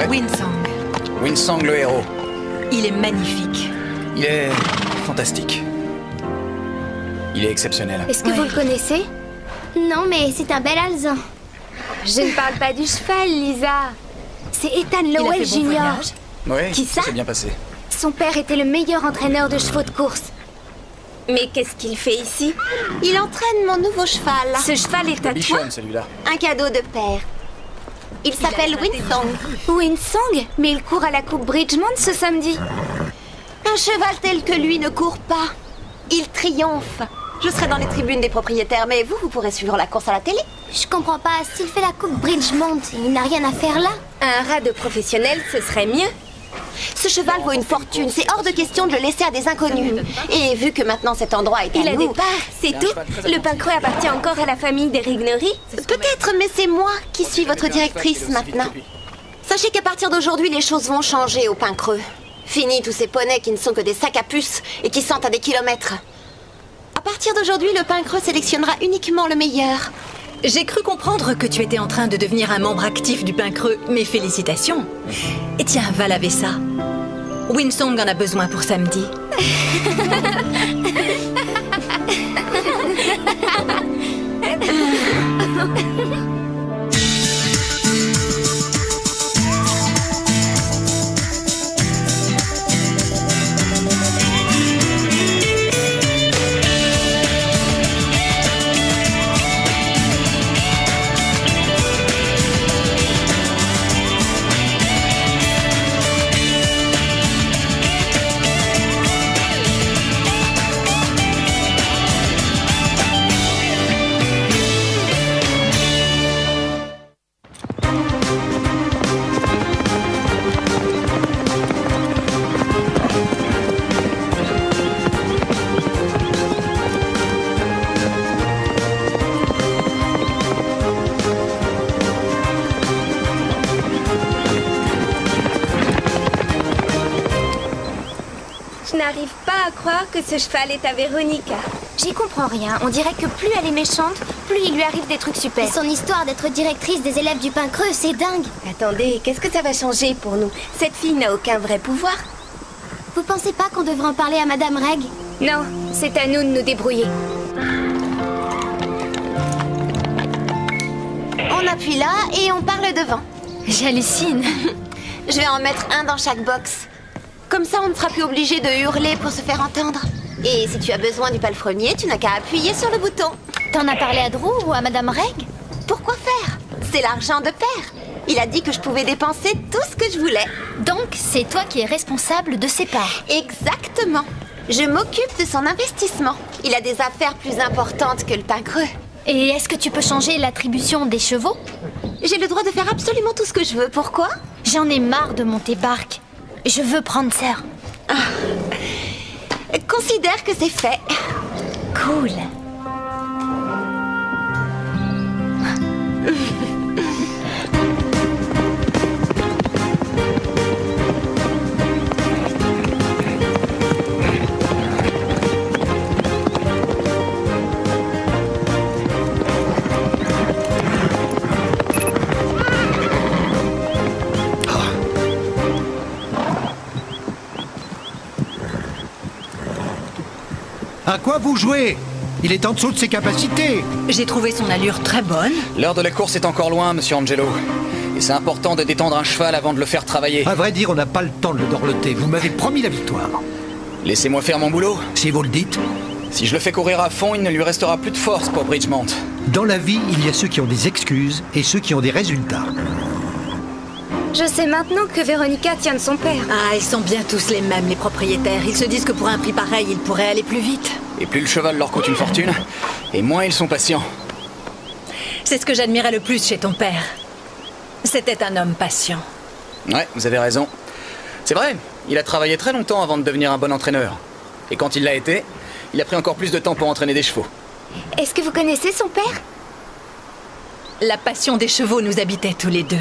Ouais. Winsong. Winsong le héros. Il est magnifique. Il est fantastique. Il est exceptionnel. Est-ce que vous le connaissez? Non, mais c'est un bel alezan. Je ne parle pas du cheval, Lisa. C'est Ethan Il a Lowell fait bon Jr. voyage. Oui, Qui ça? s'est bien passé. Son père était le meilleur entraîneur de chevaux de course. Mais qu'est-ce qu'il fait ici? Il entraîne mon nouveau cheval. Ce cheval est à toi? Bichonne, celui-là. Un cadeau de père. Il s'appelle Winsong. Winsong? Mais il court à la Coupe Bridgmont ce samedi. Un cheval tel que lui ne court pas. Il triomphe. Je serai dans les tribunes des propriétaires, mais vous pourrez suivre la course à la télé. Je comprends pas, s'il fait la coupe Bridgmont, il n'a rien à faire là. Un rat de professionnel, ce serait mieux. Ce cheval vaut une fortune, c'est hors de question de le laisser à des inconnus. Et vu que maintenant cet endroit est à Il a nous... des parts, c'est tout. Le pancreux appartient encore à la famille des Rignery. Peut-être, mais c'est moi qui suis votre directrice maintenant. Sachez qu'à partir d'aujourd'hui, les choses vont changer au pain creux. Fini tous ces poneys qui ne sont que des sacs à puces et qui sentent à des kilomètres. À partir d'aujourd'hui, le pain creux sélectionnera uniquement le meilleur. J'ai cru comprendre que tu étais en train de devenir un membre actif du pain creux. Mes félicitations. Et tiens, va laver ça. Winsong en a besoin pour samedi. Je n'arrive pas à croire que ce cheval est à Véronica. J'y comprends rien. On dirait que plus elle est méchante, plus il lui arrive des trucs super. Et son histoire d'être directrice des élèves du pain creux, c'est dingue. Attendez, qu'est-ce que ça va changer pour nous? Cette fille n'a aucun vrai pouvoir. Vous pensez pas qu'on devrait en parler à Madame Reg? Non, c'est à nous de nous débrouiller. On appuie là et on parle devant. J'hallucine. Je vais en mettre un dans chaque box. Comme ça, on ne sera plus obligé de hurler pour se faire entendre. Et si tu as besoin du palefrenier, tu n'as qu'à appuyer sur le bouton. T'en as parlé à Drew ou à Madame Reg? Pourquoi faire? C'est l'argent de père. Il a dit que je pouvais dépenser tout ce que je voulais. Donc, c'est toi qui es responsable de ses parts. Exactement. Je m'occupe de son investissement. Il a des affaires plus importantes que le pain creux. Et est-ce que tu peux changer l'attribution des chevaux? J'ai le droit de faire absolument tout ce que je veux. Pourquoi? J'en ai marre de monter barque. Je veux prendre Sir. Considère que c'est fait. Cool. À quoi vous jouez? Il est en dessous de ses capacités. J'ai trouvé son allure très bonne. L'heure de la course est encore loin, monsieur Angelo. Et c'est important de détendre un cheval avant de le faire travailler. À vrai dire, on n'a pas le temps de le dorloter. Vous m'avez promis la victoire. Laissez-moi faire mon boulot. Si vous le dites. Si je le fais courir à fond, il ne lui restera plus de force pour Bridgmont. Dans la vie, il y a ceux qui ont des excuses et ceux qui ont des résultats. Je sais maintenant que Véronica tient de son père. Ah, ils sont bien tous les mêmes, les propriétaires. Ils se disent que pour un prix pareil, ils pourraient aller plus vite. Et plus le cheval leur coûte une fortune, et moins ils sont patients. C'est ce que j'admirais le plus chez ton père. C'était un homme patient. Ouais, vous avez raison. C'est vrai, il a travaillé très longtemps avant de devenir un bon entraîneur. Et quand il l'a été, il a pris encore plus de temps pour entraîner des chevaux. Est-ce que vous connaissez son père? La passion des chevaux nous habitait tous les deux.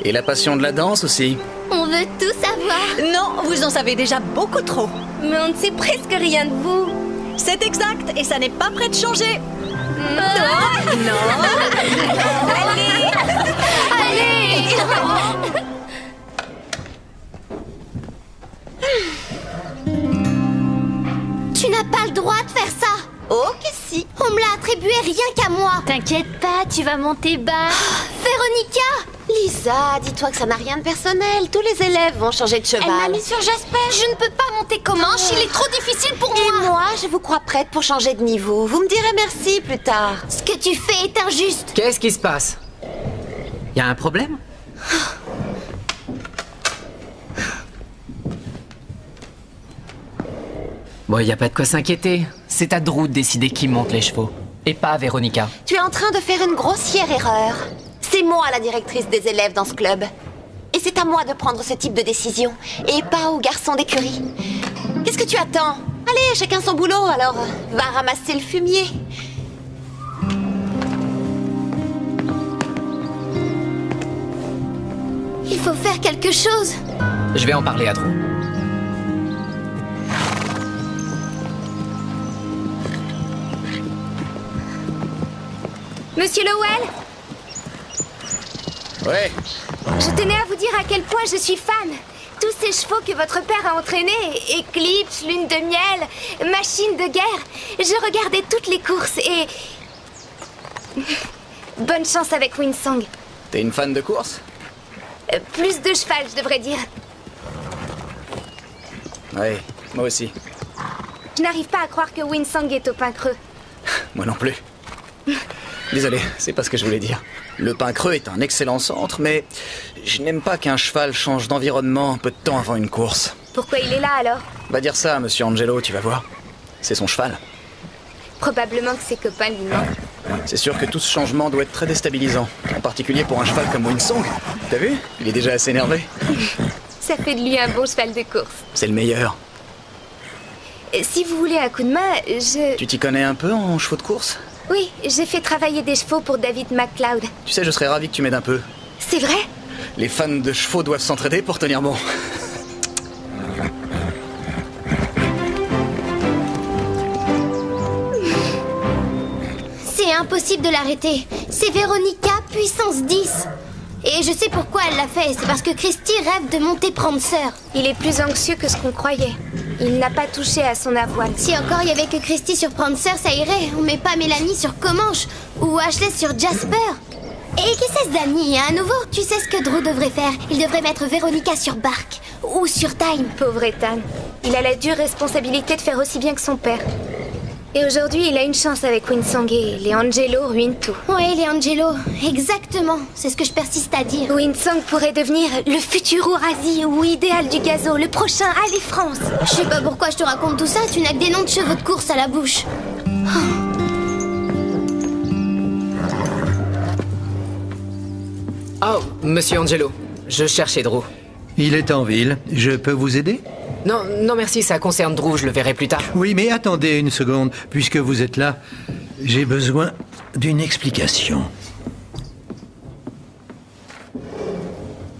Et la passion de la danse aussi. On veut tout savoir. Non, vous en savez déjà beaucoup trop. Mais on ne sait presque rien de vous. C'est exact, et ça n'est pas prêt de changer. Non. Allez. le droit de faire ça. Oh, que si. On me l'a attribué rien qu'à moi. T'inquiète pas, tu vas monter bas. Véronica! Lisa, dis-toi que ça n'a rien de personnel. Tous les élèves vont changer de cheval. Elle m'a mis sur Jasper. Je ne peux pas monter comme manche, il est trop difficile pour Et moi. moi, je vous crois prête pour changer de niveau. Vous me direz merci plus tard. Ce que tu fais est injuste. Qu'est-ce qui se passe? Y a un problème? Bon, y a pas de quoi s'inquiéter. C'est à Drew de décider qui monte les chevaux. Et pas à Véronica. Tu es en train de faire une grossière erreur. C'est moi la directrice des élèves dans ce club. Et c'est à moi de prendre ce type de décision. Et pas aux garçons d'écurie. Qu'est-ce que tu attends? Allez, chacun son boulot, alors va ramasser le fumier. Il faut faire quelque chose. Je vais en parler à Drew. Monsieur Lowell, Ouais, je tenais à vous dire à quel point je suis fan. Tous ces chevaux que votre père a entraînés, Eclipse, Lune de Miel, Machine de Guerre, je regardais toutes les courses et... Bonne chance avec Winsong. t'es une fan de course? Plus de cheval, je devrais dire. Ouais, moi aussi. Je n'arrive pas à croire que Winsong est au Pin Creux. Moi non plus. Désolé, c'est pas ce que je voulais dire. Le Pin Creux est un excellent centre, mais je n'aime pas qu'un cheval change d'environnement un peu de temps avant une course. Pourquoi il est là alors? Va dire ça à Monsieur Angelo, tu vas voir. C'est son cheval. Probablement que ses copains lui manquent. C'est sûr que tout ce changement doit être très déstabilisant. En particulier pour un cheval comme Winsong. T'as vu? Il est déjà assez énervé. Ça fait de lui un bon cheval de course. C'est le meilleur. Si vous voulez un coup de main, Tu t'y connais un peu en chevaux de course? Oui, j'ai fait travailler des chevaux pour David McCloud. Tu sais, je serais ravi que tu m'aides un peu. C'est vrai? Les fans de chevaux doivent s'entraider pour tenir bon. C'est impossible de l'arrêter. C'est Véronica puissance 10. Et je sais pourquoi elle l'a fait. C'est parce que Christy rêve de monter Prancer. Il est plus anxieux que ce qu'on croyait. Il n'a pas touché à son avoine. Si encore il y avait que Christy sur Prancer, ça irait. On met pas Mélanie sur Comanche ou Ashley sur Jasper. Et qu'est-ce que Danny, à nouveau? Tu sais ce que Drew devrait faire? Il devrait mettre Véronica sur Bark ou sur Time. Pauvre Ethan. Il a la dure responsabilité de faire aussi bien que son père. Et aujourd'hui, il a une chance avec Winsong et les Angelo ruinent tout. Oui, les Angelo, exactement. C'est ce que je persiste à dire. Winsong pourrait devenir le futur Ourasi ou idéal du gazo, le prochain Ali France. Je sais pas pourquoi je te raconte tout ça, tu n'as que des noms de chevaux de course à la bouche. Oh, Monsieur Angelo, je cherchais Drew. Il est en ville. Je peux vous aider? Non, non merci, ça concerne Drew, je le verrai plus tard. Oui, mais attendez une seconde. Puisque vous êtes là, j'ai besoin d'une explication.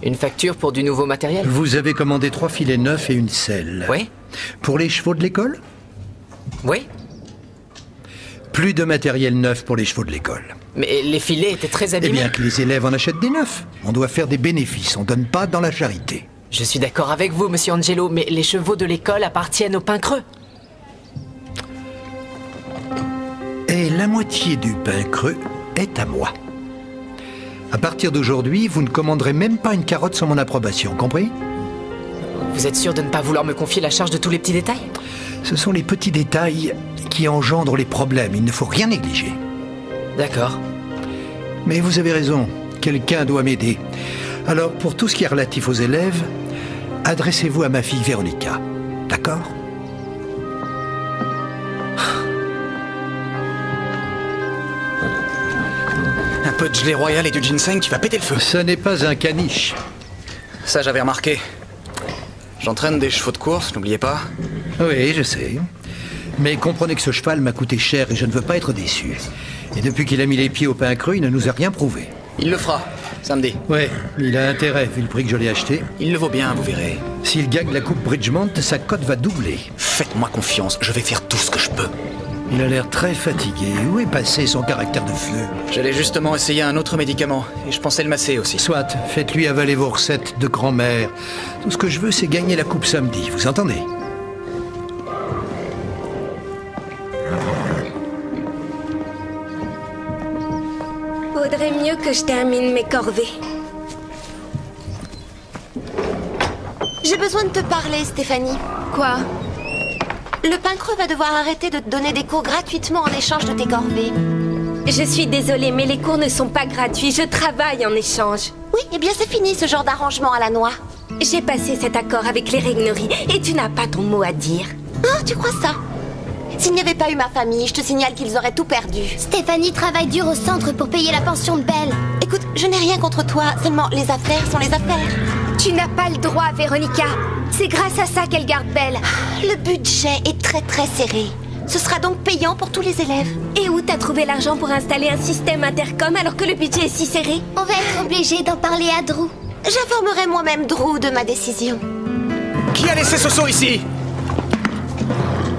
Une facture pour du nouveau matériel? Vous avez commandé 3 filets neufs et une selle. Oui. Pour les chevaux de l'école? Oui. Plus de matériel neuf pour les chevaux de l'école. Mais les filets étaient très abîmés. Eh bien, que les élèves en achètent des neufs. On doit faire des bénéfices, on donne pas dans la charité. Je suis d'accord avec vous, Monsieur Angelo, mais les chevaux de l'école appartiennent au Pin Creux. Et la moitié du Pin Creux est à moi. À partir d'aujourd'hui, vous ne commanderez même pas une carotte sans mon approbation, compris? Vous êtes sûr de ne pas vouloir me confier la charge de tous les petits détails? Ce sont les petits détails qui engendrent les problèmes, il ne faut rien négliger. D'accord. Mais vous avez raison, quelqu'un doit m'aider. Alors, pour tout ce qui est relatif aux élèves, adressez-vous à ma fille Véronica, d'accord? Un peu de gelée royale et du ginseng, tu vas péter le feu. Ce n'est pas un caniche. Ça, j'avais remarqué. J'entraîne des chevaux de course, n'oubliez pas. Oui, je sais. Mais comprenez que ce cheval m'a coûté cher et je ne veux pas être déçu. Et depuis qu'il a mis les pieds au Pin Creux, il ne nous a rien prouvé. Il le fera, samedi. Ouais, il a intérêt, vu le prix que je l'ai acheté. Il le vaut bien, vous verrez. S'il gagne la Coupe Bridgmont, sa cote va doubler. Faites-moi confiance, je vais faire tout ce que je peux. Il a l'air très fatigué. Où est passé son caractère de feu? J'allais justement essayer un autre médicament, et je pensais le masser aussi. Soit, faites-lui avaler vos recettes de grand-mère. Tout ce que je veux, c'est gagner la Coupe samedi, vous entendez? Vaudrait mieux que je termine mes corvées. J'ai besoin de te parler, Stéphanie. Quoi? Le Pincreux va devoir arrêter de te donner des cours gratuitement en échange de tes corvées. Je suis désolée, mais les cours ne sont pas gratuits. Je travaille en échange. Oui, eh bien c'est fini ce genre d'arrangement à la noix. J'ai passé cet accord avec les Regneries et tu n'as pas ton mot à dire. Ah, tu crois ça? S'il n'y avait pas eu ma famille, je te signale qu'ils auraient tout perdu. Stéphanie travaille dur au centre pour payer la pension de Belle. Écoute, je n'ai rien contre toi, seulement les affaires sont les affaires. Tu n'as pas le droit, Véronica. C'est grâce à ça qu'elle garde Belle. Le budget est très serré. Ce sera donc payant pour tous les élèves. Et où t'as trouvé l'argent pour installer un système intercom alors que le budget est si serré? On va être obligé d'en parler à Drew. J'informerai moi-même Drew de ma décision. Qui a laissé ce seau ici?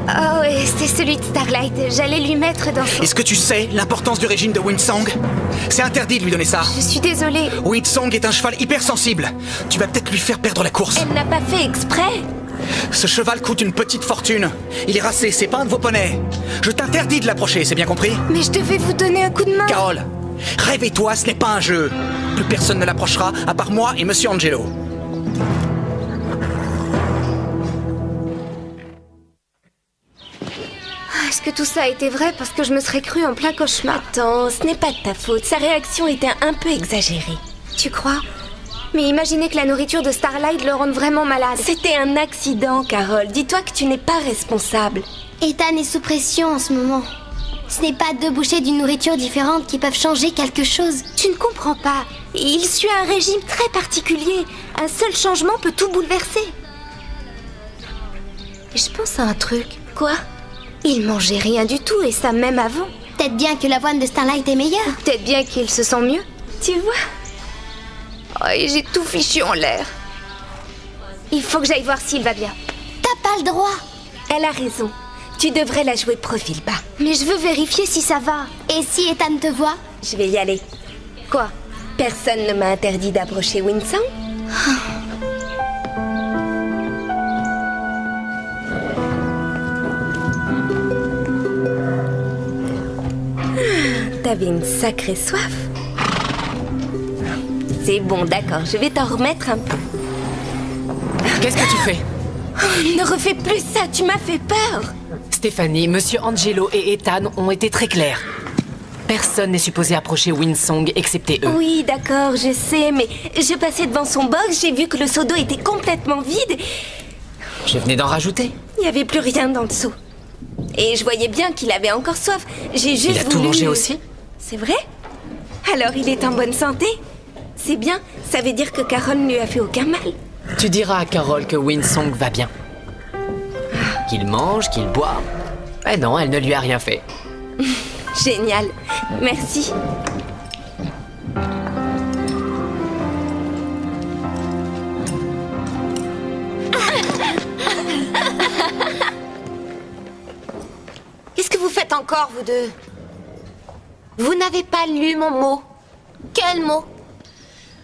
Oh oui, c'est celui de Starlight. J'allais lui mettre dans son... Est-ce que tu sais l'importance du régime de Winsong? C'est interdit de lui donner ça. Je suis désolée. Winsong est un cheval hypersensible. Tu vas peut-être lui faire perdre la course. Elle n'a pas fait exprès. Ce cheval coûte une petite fortune. Il est racé, c'est pas un de vos poneys. Je t'interdis de l'approcher, c'est bien compris? Mais je devais vous donner un coup de main. Carole, réveille-toi, ce n'est pas un jeu. Plus personne ne l'approchera, à part moi et Monsieur Angelo. Est-ce que tout ça a été vrai parce que je me serais crue en plein cauchemar? Attends, ce n'est pas de ta faute. Sa réaction était un peu exagérée. Tu crois? Mais imaginez que la nourriture de Starlight le rende vraiment malade. C'était un accident, Carole. Dis-toi que tu n'es pas responsable. Ethan est sous pression en ce moment. Ce n'est pas 2 bouchées d'une nourriture différente qui peuvent changer quelque chose. Tu ne comprends pas. Il suit un régime très particulier. Un seul changement peut tout bouleverser. Je pense à un truc. Quoi? Il mangeait rien du tout et ça même avant. Peut-être bien que l'avoine de Starlight est meilleure. Peut-être bien qu'il se sent mieux. Tu vois? Oh, et j'ai tout fichu en l'air. Il faut que j'aille voir s'il va bien. T'as pas le droit. Elle a raison. Tu devrais la jouer profil bas. Mais je veux vérifier si ça va. Et si Ethan te voit? Je vais y aller. Quoi? Personne ne m'a interdit d'approcher Winsong? T'avais une sacrée soif. C'est bon, d'accord, je vais t'en remettre un peu. Qu'est-ce que tu fais? Oh, ne refais plus ça, tu m'as fait peur. Stéphanie, Monsieur Angelo et Ethan ont été très clairs. Personne n'est supposé approcher Winsong excepté eux. Oui, d'accord, je sais, mais je passais devant son box, j'ai vu que le seau d'eau était complètement vide. Je venais d'en rajouter. Il n'y avait plus rien dans le seau. Et je voyais bien qu'il avait encore soif. J'ai juste Il a tout mangé aussi? C'est vrai? Alors il est en bonne santé? C'est bien, ça veut dire que Carole ne lui a fait aucun mal. Tu diras à Carole que Winsong va bien. Qu'il mange, qu'il boit. Eh non, elle ne lui a rien fait. Génial, merci. Qu'est-ce que vous faites encore, vous deux? Vous n'avez pas lu mon mot. Quel mot?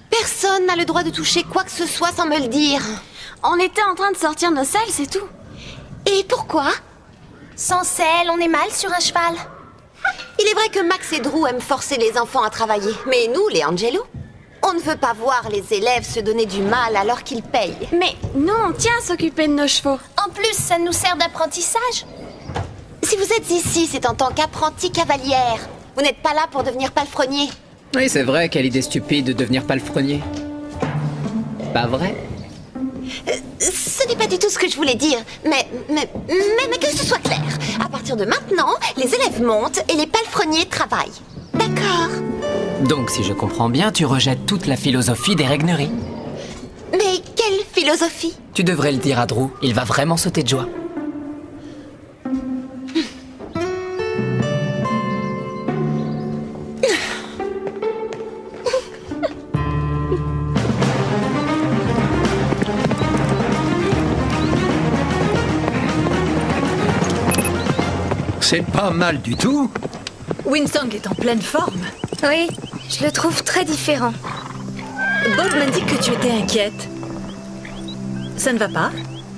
Personne n'a le droit de toucher quoi que ce soit sans me le dire. On était en train de sortir nos selles, c'est tout. Et pourquoi? Sans selle, on est mal sur un cheval. Il est vrai que Max et Drew aiment forcer les enfants à travailler. Mais nous, les Angelo, on ne veut pas voir les élèves se donner du mal alors qu'ils payent. Mais nous, on tient à s'occuper de nos chevaux. En plus, ça nous sert d'apprentissage. Si vous êtes ici, c'est en tant qu'apprentie cavalière. Vous n'êtes pas là pour devenir palefrenier. Oui, c'est vrai, quelle idée stupide de devenir palefrenier. Pas vrai? Ce n'est pas du tout ce que je voulais dire, mais que ce soit clair. À partir de maintenant, les élèves montent et les palefreniers travaillent. D'accord? Donc, si je comprends bien, tu rejettes toute la philosophie des Regneries. Mais quelle philosophie? Tu devrais le dire à Drew, il va vraiment sauter de joie. C'est pas mal du tout. Winsong est en pleine forme. Oui, je le trouve très différent. Bob m'a dit que tu étais inquiète. Ça ne va pas?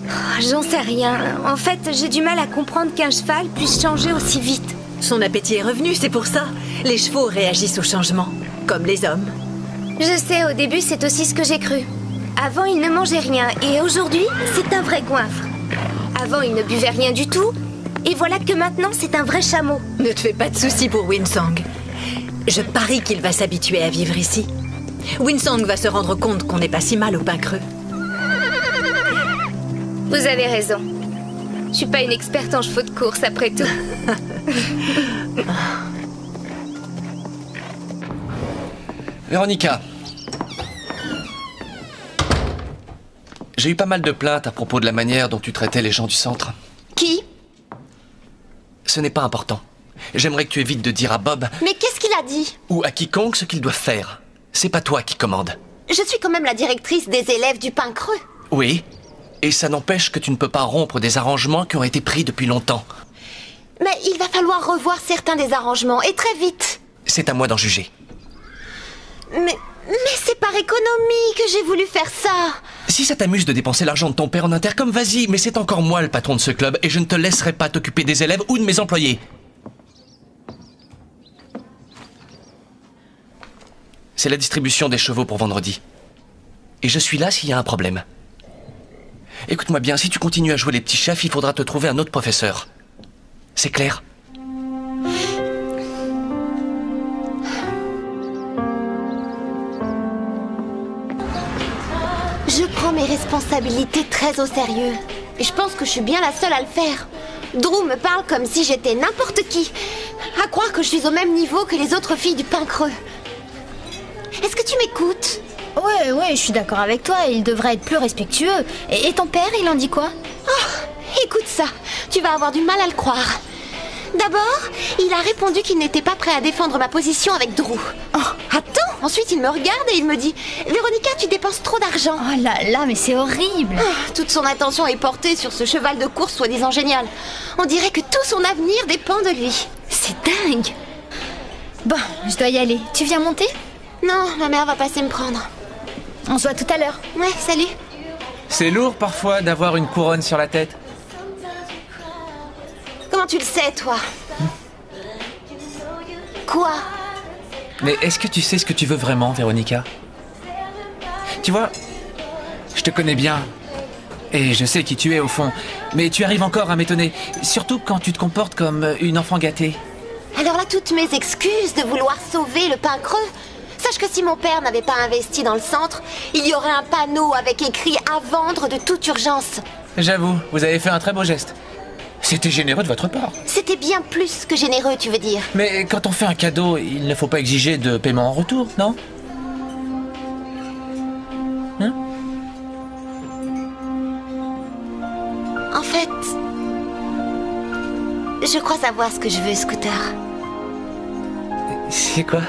Oh, j'en sais rien. En fait, j'ai du mal à comprendre qu'un cheval puisse changer aussi vite. Son appétit est revenu, c'est pour ça. Les chevaux réagissent au changement. comme les hommes. Je sais, au début, c'est aussi ce que j'ai cru. Avant, il ne mangeait rien, et aujourd'hui, c'est un vrai goinfre. Avant, il ne buvait rien du tout, et voilà que maintenant, c'est un vrai chameau. Ne te fais pas de soucis pour Winsong. Je parie qu'il va s'habituer à vivre ici. Winsong va se rendre compte qu'on n'est pas si mal au pain creux. Vous avez raison. Je suis pas une experte en chevaux de course, après tout. Véronica. J'ai eu pas mal de plaintes à propos de la manière dont tu traitais les gens du centre. Qui? Ce n'est pas important. J'aimerais que tu évites de dire à Bob... Mais qu'est-ce qu'il a dit? Ou à quiconque ce qu'ils doivent faire. C'est pas toi qui commande. Je suis quand même la directrice des élèves du pain creux. Oui. Et ça n'empêche que tu ne peux pas rompre des arrangements qui ont été pris depuis longtemps. Mais il va falloir revoir certains des arrangements, et très vite. C'est à moi d'en juger. Mais c'est par économie que j'ai voulu faire ça. Si ça t'amuse de dépenser l'argent de ton père en intercom, vas-y, mais c'est encore moi le patron de ce club et je ne te laisserai pas t'occuper des élèves ou de mes employés. C'est la distribution des chevaux pour vendredi. Et je suis là s'il y a un problème. Écoute-moi bien, si tu continues à jouer les petits chefs, il faudra te trouver un autre professeur. C'est clair ? Je prends mes responsabilités très au sérieux. Et je pense que je suis bien la seule à le faire. Drew me parle comme si j'étais n'importe qui. À croire que je suis au même niveau que les autres filles du pain creux. Est-ce que tu m'écoutes? Ouais, je suis d'accord avec toi. Il devrait être plus respectueux. Et ton père, il en dit quoi? Oh, écoute ça. Tu vas avoir du mal à le croire. D'abord, il a répondu qu'il n'était pas prêt à défendre ma position avec Drew. Oh, attends. Ensuite, il me regarde et il me dit « Véronica, tu dépenses trop d'argent. » Oh là, mais c'est horrible. Toute son attention est portée sur ce cheval de course soi-disant génial. On dirait que tout son avenir dépend de lui. C'est dingue. Bon, je dois y aller. Tu viens monter? Non, ma mère va passer me prendre. On se voit tout à l'heure. Ouais, salut. C'est lourd parfois d'avoir une couronne sur la tête. Comment tu le sais, toi? Quoi? Mais est-ce que tu sais ce que tu veux vraiment, Véronica? Tu vois, je te connais bien. Et je sais qui tu es au fond. Mais tu arrives encore à m'étonner. Surtout quand tu te comportes comme une enfant gâtée. Alors là, toutes mes excuses de vouloir sauver le pain creux. Sache que si mon père n'avait pas investi dans le centre, il y aurait un panneau avec écrit « À vendre de toute urgence ». J'avoue, vous avez fait un très beau geste. C'était généreux de votre part. C'était bien plus que généreux, tu veux dire. Mais quand on fait un cadeau, il ne faut pas exiger de paiement en retour, non? Hein? En fait, je crois savoir ce que je veux, Scooter. C'est quoi?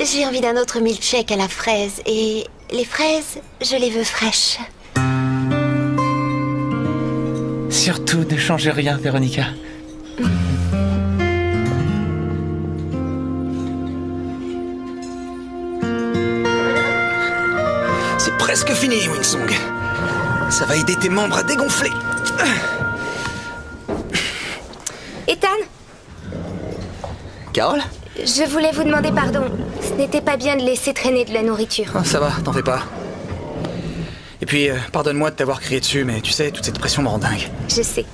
J'ai envie d'un autre milkshake à la fraise. Et les fraises, je les veux fraîches. Surtout, ne changez rien, Véronica. C'est presque fini, Winsong. Ça va aider tes membres à dégonfler. Ethan, Carole? je voulais vous demander pardon. Ce n'était pas bien de laisser traîner de la nourriture. Oh, ça va, t'en fais pas. Et puis, pardonne-moi de t'avoir crié dessus, mais tu sais, toute cette pression me rend dingue. Je sais.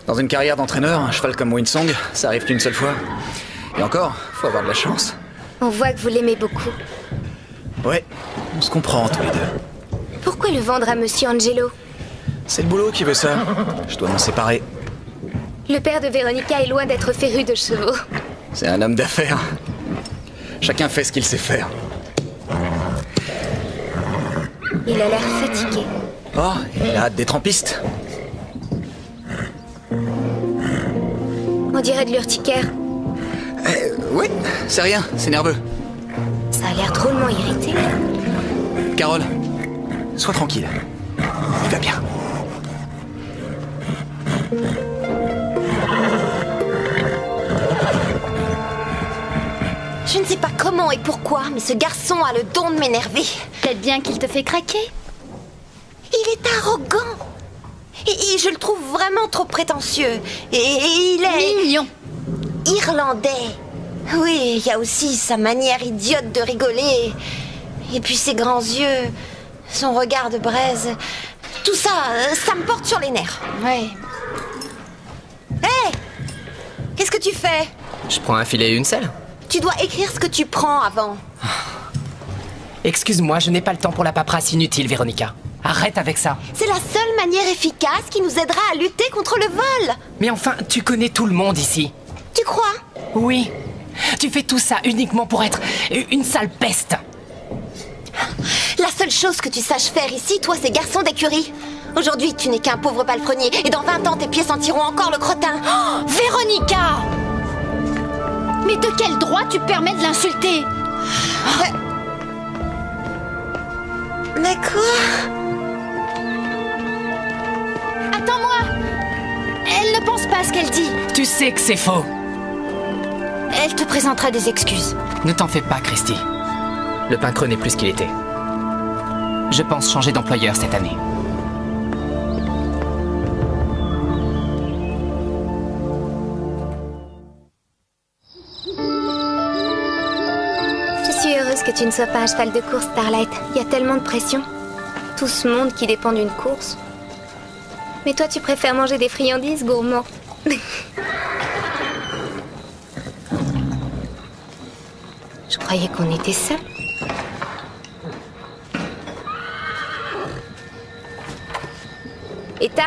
Dans une carrière d'entraîneur, un cheval comme Winsong, ça arrive qu'une seule fois. Et encore, faut avoir de la chance. On voit que vous l'aimez beaucoup. Ouais, on se comprend tous les deux. Pourquoi le vendre à Monsieur Angelo? C'est le boulot qui veut ça. Je dois m'en séparer. Le père de Véronica est loin d'être féru de chevaux. C'est un homme d'affaires. Chacun fait ce qu'il sait faire. Il a l'air fatigué. Oh, il a hâte d'être en piste. On dirait de l'urticaire. Ouais, c'est rien, c'est nerveux. Ça a l'air drôlement irrité. Carole, sois tranquille. Il va bien. Je ne sais pas comment et pourquoi, mais ce garçon a le don de m'énerver. Peut-être bien qu'il te fait craquer. Il est arrogant. Et je le trouve vraiment trop prétentieux. Et il est... Mignon. Irlandais. Oui, il y a aussi sa manière idiote de rigoler. Et puis ses grands yeux, son regard de braise. Tout ça, ça me porte sur les nerfs. Ouais. Hé! Qu'est-ce que tu fais? Je prends un filet et une selle. Tu dois écrire ce que tu prends avant. Excuse-moi, je n'ai pas le temps pour la paperasse inutile, Véronica. Arrête avec ça. C'est la seule manière efficace qui nous aidera à lutter contre le vol. Mais enfin, tu connais tout le monde ici. Tu crois? Oui. Tu fais tout ça uniquement pour être une sale peste. La seule chose que tu saches faire ici, toi, c'est garçon d'écurie. Aujourd'hui, tu n'es qu'un pauvre palefrenier. Et dans 20 ans, tes pieds sentiront encore le crottin. Oh, Véronica! Mais de quel droit tu permets de l'insulter? Mais quoi? Attends-moi! Elle ne pense pas à ce qu'elle dit. Tu sais que c'est faux. Elle te présentera des excuses. Ne t'en fais pas, Christy. Le pain creux n'est plus ce qu'il était. Je pense changer d'employeur cette année. Je suis heureuse que tu ne sois pas un cheval de course, Starlight. Il y a tellement de pression. Tout ce monde qui dépend d'une course. Mais toi, tu préfères manger des friandises, gourmand. Je croyais qu'on était seuls. Ethan?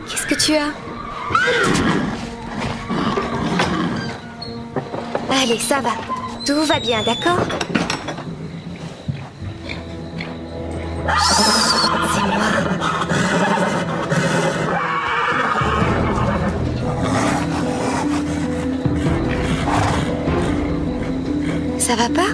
Qu'est-ce que tu as? Allez, ça va. Tout va bien, d'accord? C'est moi. Ça va pas?